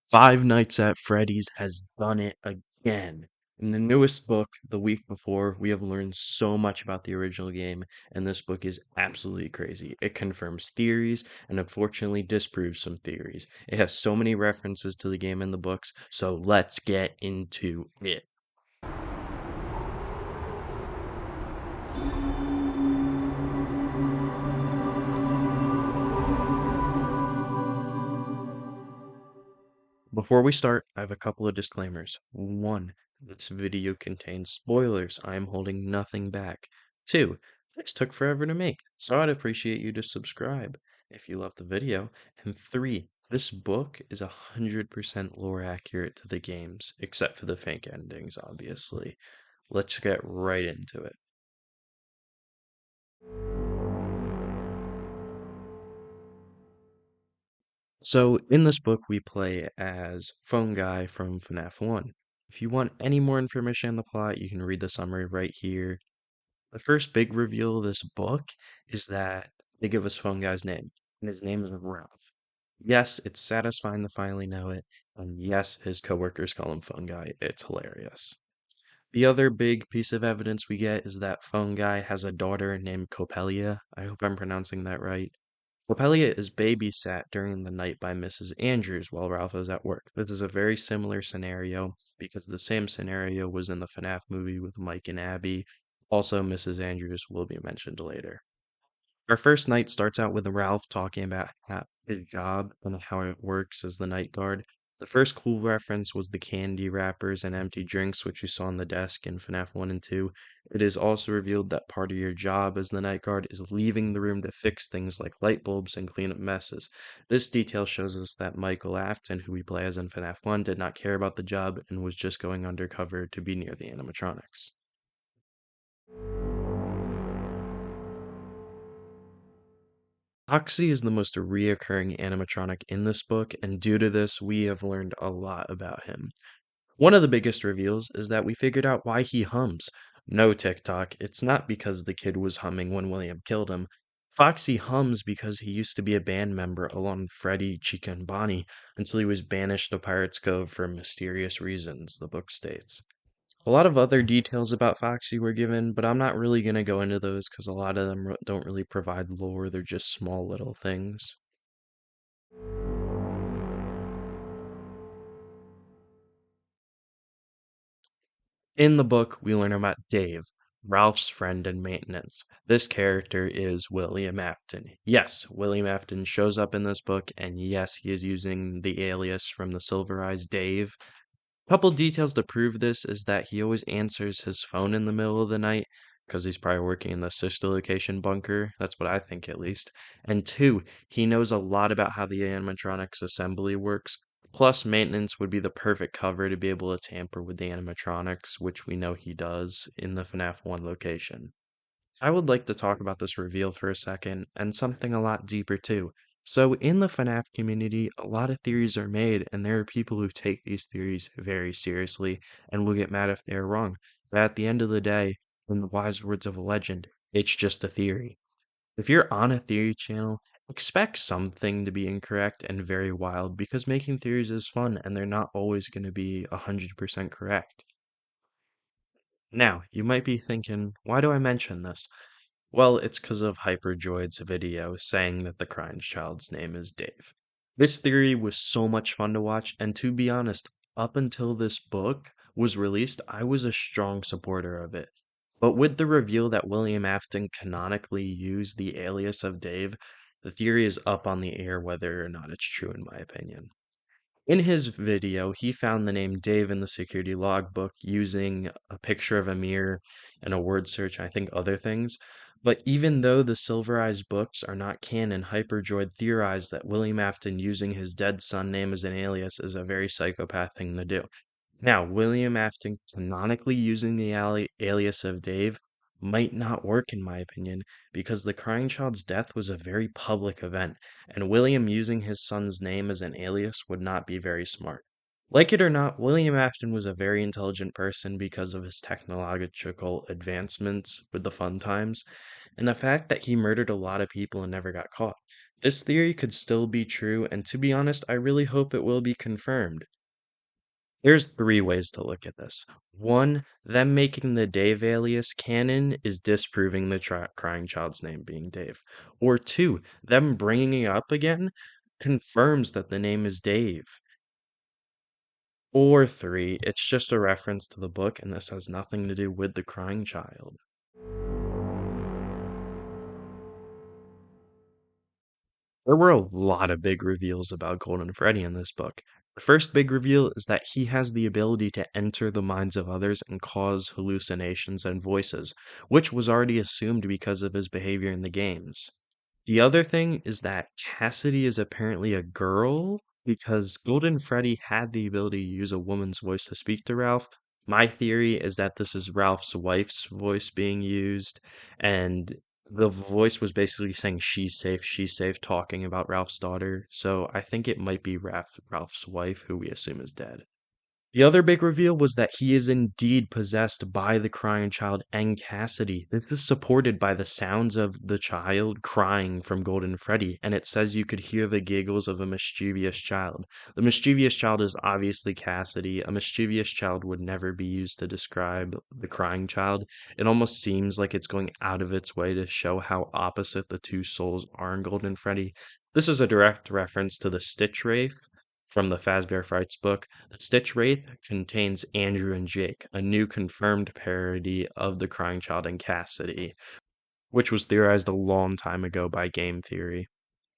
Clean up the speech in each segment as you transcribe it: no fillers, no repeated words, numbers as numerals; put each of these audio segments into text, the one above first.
Five Nights at Freddy's has done it again. In the newest book, the week before, we have learned so much about the original game, and this book is absolutely crazy. It confirms theories and unfortunately disproves some theories. It has so many references to the game in the books, so let's get into it. Before we start, I have a couple of disclaimers. One, this video contains spoilers. I am holding nothing back. Two, this took forever to make, so I'd appreciate you to subscribe if you love the video. And three, this book is 100% lore accurate to the games, except for the fake endings, obviously. Let's get right into it. So, in this book, we play as Phone Guy from FNAF 1. If you want any more information on the plot, you can read the summary right here. The first big reveal of this book is that they give us Phone Guy's name, and his name is Ralph. Yes, it's satisfying to finally know it, and yes, his coworkers call him Phone Guy. It's hilarious. The other big piece of evidence we get is that Phone Guy has a daughter named Copelia. I hope I'm pronouncing that right. Copelia is babysat during the night by Mrs. Andrews while Ralph is at work. This is a very similar scenario because the same scenario was in the FNAF movie with Mike and Abby. Also, Mrs. Andrews will be mentioned later. Our first night starts out with Ralph talking about his job and how it works as the night guard. The first cool reference was the candy wrappers and empty drinks, which you saw on the desk in FNAF 1 and 2. It is also revealed that part of your job as the night guard is leaving the room to fix things like light bulbs and clean up messes. This detail shows us that Michael Afton, who we play as in FNAF 1, did not care about the job and was just going undercover to be near the animatronics. Oxy is the most reoccurring animatronic in this book, and due to this, we have learned a lot about him. One of the biggest reveals is that we figured out why he hums. No, TikTok, it's not because the kid was humming when William killed him. Foxy hums because he used to be a band member along with Freddy, Chica, and Bonnie until he was banished to Pirate's Cove for mysterious reasons, the book states. A lot of other details about Foxy were given, but I'm not really going to go into those because a lot of them don't really provide lore, they're just small little things. In the book, we learn about Dave, Ralph's friend and maintenance. This character is William Afton. Yes, William Afton shows up in this book, and yes, he is using the alias from the Silver Eyes Dave. Couple details to prove this is that he always answers his phone in the middle of the night because he's probably working in the sister location bunker. That's what I think, at least. And two, he knows a lot about how the animatronics assembly works. Plus, maintenance would be the perfect cover to be able to tamper with the animatronics, which we know he does in the FNAF 1 location. I would like to talk about this reveal for a second, and something a lot deeper too. So, in the FNAF community, a lot of theories are made, and there are people who take these theories very seriously and will get mad if they are wrong. But at the end of the day, in the wise words of a legend, it's just a theory. If you're on a theory channel, expect something to be incorrect and very wild because making theories is fun and they're not always going to be 100% correct. Now, you might be thinking, why do I mention this? Well, it's because of Hyper Droid's video saying that the crying child's name is Dave. This theory was so much fun to watch, and to be honest, up until this book was released, I was a strong supporter of it. But with the reveal that William Afton canonically used the alias of Dave, the theory is up on the air whether or not it's true, in my opinion. In his video, he found the name Dave in the security logbook using a picture of a mirror and a word search, I think other things. But even though the Silver Eyes books are not canon, Hyperdroid theorized that William Afton using his dead son name as an alias is a very psychopath thing to do. Now, William Afton canonically using the alias of Dave might not work in my opinion because the crying child's death was a very public event, and William using his son's name as an alias would not be very smart. Like it or not, William Afton was a very intelligent person because of his technological advancements with the fun times, and the fact that he murdered a lot of people and never got caught. This theory could still be true, and to be honest, I really hope it will be confirmed. There's three ways to look at this. One, them making the Dave alias canon is disproving the crying child's name being Dave. Or two, them bringing it up again confirms that the name is Dave. Or three, it's just a reference to the book and this has nothing to do with the crying child. There were a lot of big reveals about Golden Freddy in this book. The first big reveal is that he has the ability to enter the minds of others and cause hallucinations and voices, which was already assumed because of his behavior in the games. The other thing is that Cassidy is apparently a girl because Golden Freddy had the ability to use a woman's voice to speak to Ralph. My theory is that this is Ralph's wife's voice being used, and the voice was basically saying she's safe, talking about Ralph's daughter. So I think it might be Ralph's wife, who we assume is dead. The other big reveal was that he is indeed possessed by the crying child and Cassidy. This is supported by the sounds of the child crying from Golden Freddy, and it says you could hear the giggles of a mischievous child. The mischievous child is obviously Cassidy. A mischievous child would never be used to describe the crying child. It almost seems like it's going out of its way to show how opposite the two souls are in Golden Freddy. This is a direct reference to the Stitch Wraith from the Fazbear Frights book. The Stitch Wraith contains Andrew and Jake, a new confirmed parody of the Crying Child and Cassidy, which was theorized a long time ago by game theory.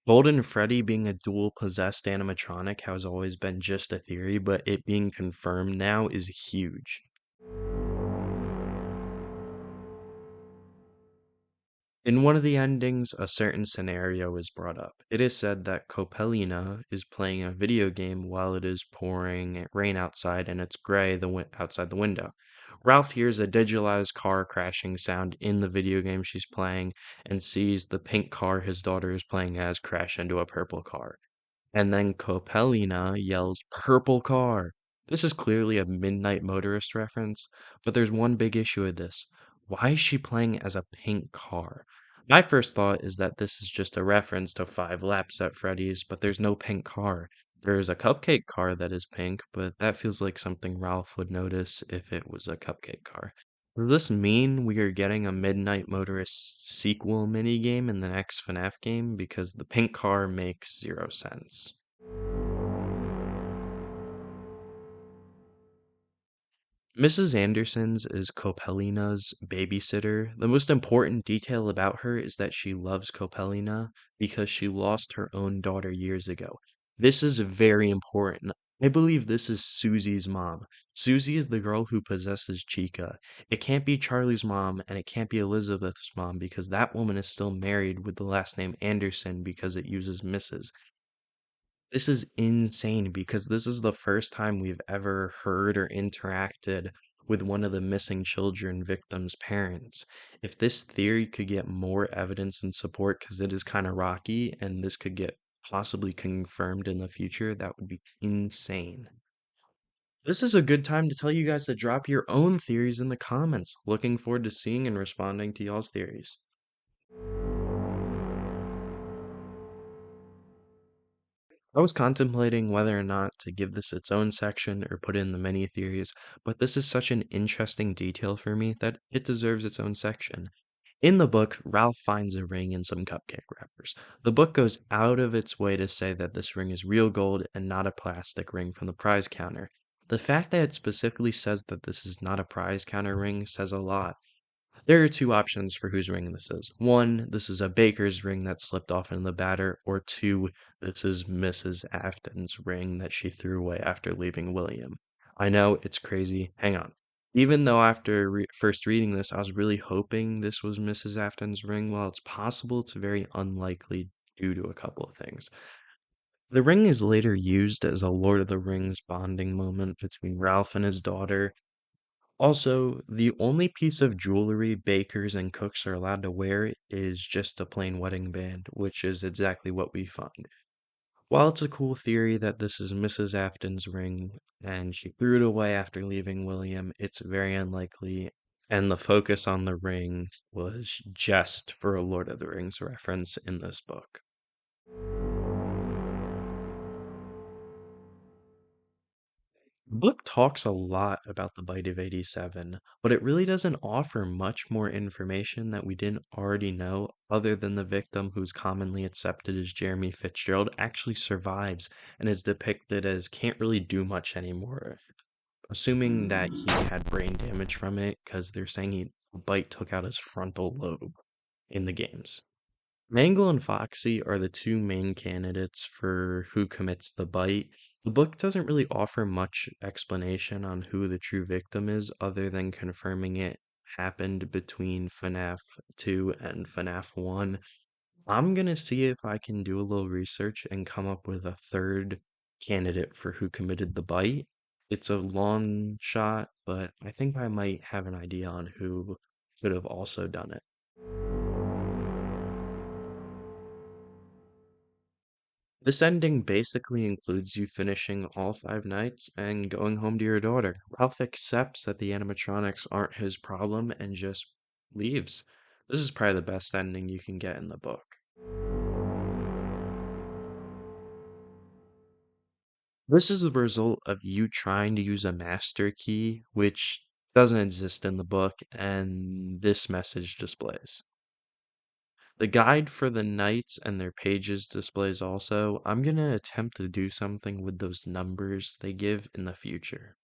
Golden Freddy being a dual possessed animatronic has always been just a theory, but it being confirmed now is huge. In one of the endings, a certain scenario is brought up. It is said that Copelina is playing a video game while it is pouring rain outside and it's gray outside the window. Ralph hears a digitalized car crashing sound in the video game she's playing and sees the pink car his daughter is playing as crash into a purple car. And then Copelina yells, "Purple car!" This is clearly a Midnight Motorist reference, but there's one big issue with this. Why is she playing as a pink car? My first thought is that this is just a reference to Five Laps at Freddy's, but there's no pink car. There is a cupcake car that is pink, but that feels like something Ralph would notice if it was a cupcake car. Does this mean we are getting a Midnight Motorist sequel minigame in the next FNAF game? Because the pink car makes zero sense. Mrs. Anderson's is Copelina's babysitter. The most important detail about her is that she loves Copelina because she lost her own daughter years ago. This is very important. I believe this is Susie's mom. Susie is the girl who possesses Chica. It can't be Charlie's mom and it can't be Elizabeth's mom because that woman is still married with the last name Anderson because it uses Mrs. This is insane because this is the first time we've ever heard or interacted with one of the missing children victims' parents. If this theory could get more evidence and support, because it is kind of rocky and this could get possibly confirmed in the future, that would be insane. This is a good time to tell you guys to drop your own theories in the comments. Looking forward to seeing and responding to y'all's theories. I was contemplating whether or not to give this its own section or put in the many theories, but this is such an interesting detail for me that it deserves its own section. In the book, Ralph finds a ring in some cupcake wrappers. The book goes out of its way to say that this ring is real gold and not a plastic ring from the prize counter. The fact that it specifically says that this is not a prize counter ring says a lot. There are two options for whose ring this is. One, this is a baker's ring that slipped off in the batter, or two, this is Mrs. Afton's ring that she threw away after leaving William. I know, it's crazy. Hang on. Even though after first reading this, I was really hoping this was Mrs. Afton's ring, while it's possible, it's very unlikely due to a couple of things. The ring is later used as a Lord of the Rings bonding moment between Ralph and his daughter. Also, the only piece of jewelry bakers and cooks are allowed to wear is just a plain wedding band, which is exactly what we find. While it's a cool theory that this is Mrs. Afton's ring and she threw it away after leaving William, it's very unlikely, and the focus on the ring was just for a Lord of the Rings reference in this book. The book talks a lot about the Bite of 87, but it really doesn't offer much more information that we didn't already know, other than the victim, who's commonly accepted as Jeremy Fitzgerald, actually survives and is depicted as can't really do much anymore, assuming that he had brain damage from it, because they're saying the bite took out his frontal lobe in the games. Mangle and Foxy are the two main candidates for who commits the bite. The book doesn't really offer much explanation on who the true victim is, other than confirming it happened between FNAF 2 and FNAF 1. I'm gonna see if I can do a little research and come up with a third candidate for who committed the bite. It's a long shot, but I think I might have an idea on who could have also done it. This ending basically includes you finishing all 5 nights and going home to your daughter. Ralph accepts that the animatronics aren't his problem and just leaves. This is probably the best ending you can get in the book. This is the result of you trying to use a master key, which doesn't exist in the book, and this message displays. The guide for the knights and their pages displays also. I'm gonna attempt to do something with those numbers they give in the future.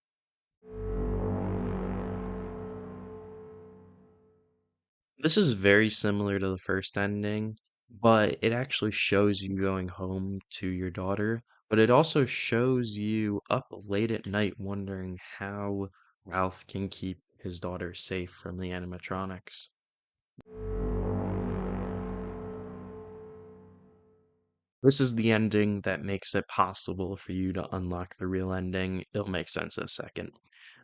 This is very similar to the first ending, but it actually shows you going home to your daughter, but it also shows you up late at night wondering how Ralph can keep his daughter safe from the animatronics. This is the ending that makes it possible for you to unlock the real ending. It'll make sense in a second.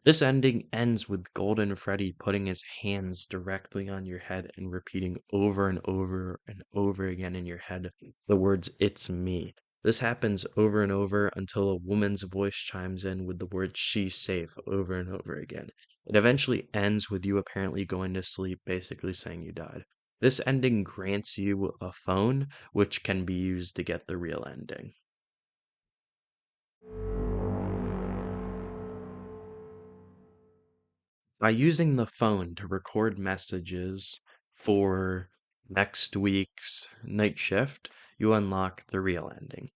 This ending ends with Golden Freddy putting his hands directly on your head and repeating over and over and over again in your head the words, "It's me." This happens over and over until a woman's voice chimes in with the word, "She's safe," over and over again. It eventually ends with you apparently going to sleep, basically saying you died. This ending grants you a phone, which can be used to get the real ending. By using the phone to record messages for next week's night shift, you unlock the real ending.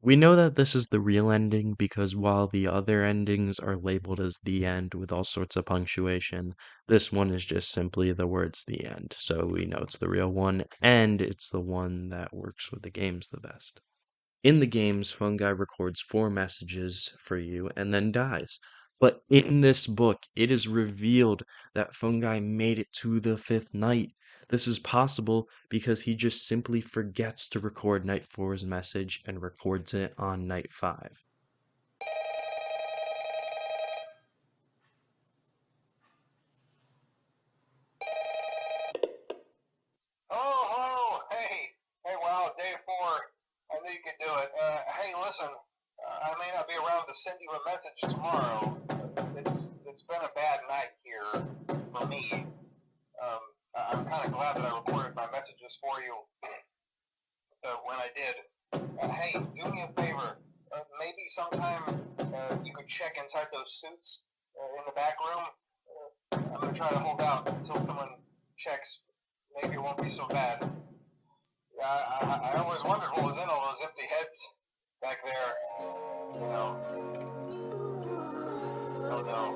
We know that this is the real ending because while the other endings are labeled as the end with all sorts of punctuation, this one is just simply the words the end. So we know it's the real one, and it's the one that works with the games the best. In the games, Fungi records 4 messages for you and then dies. But in this book, it is revealed that Fungi made it to the 5th night. This is possible because he just simply forgets to record Night 4's message and records it on Night 5. Oh, hello. Hey. Hey, wow, day 4. I knew you could do it. Hey, listen, I may not be around to send you a message tomorrow. It's been a bad night here for me. I'm kind of glad that I recorded my messages for you when I did. Hey, do me a favor. Maybe sometime you could check inside those suits in the back room. I'm going to try to hold out until someone checks. Maybe it won't be so bad. I always wondered what was in all those empty heads back there. You know. Oh no.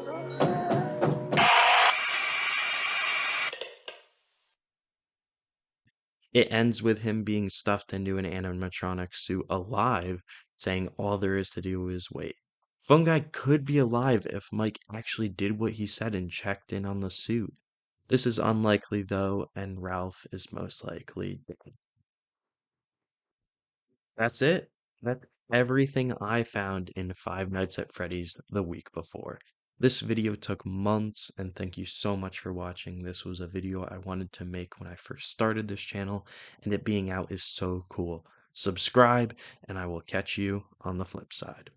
It ends with him being stuffed into an animatronic suit alive, saying all there is to do is wait. Fungi could be alive if Mike actually did what he said and checked in on the suit. This is unlikely though, and Ralph is most likely dead. That's it. That's everything I found in Five Nights at Freddy's the week before. This video took months, and thank you so much for watching. This was a video I wanted to make when I first started this channel, and it being out is so cool. Subscribe, and I will catch you on the flip side.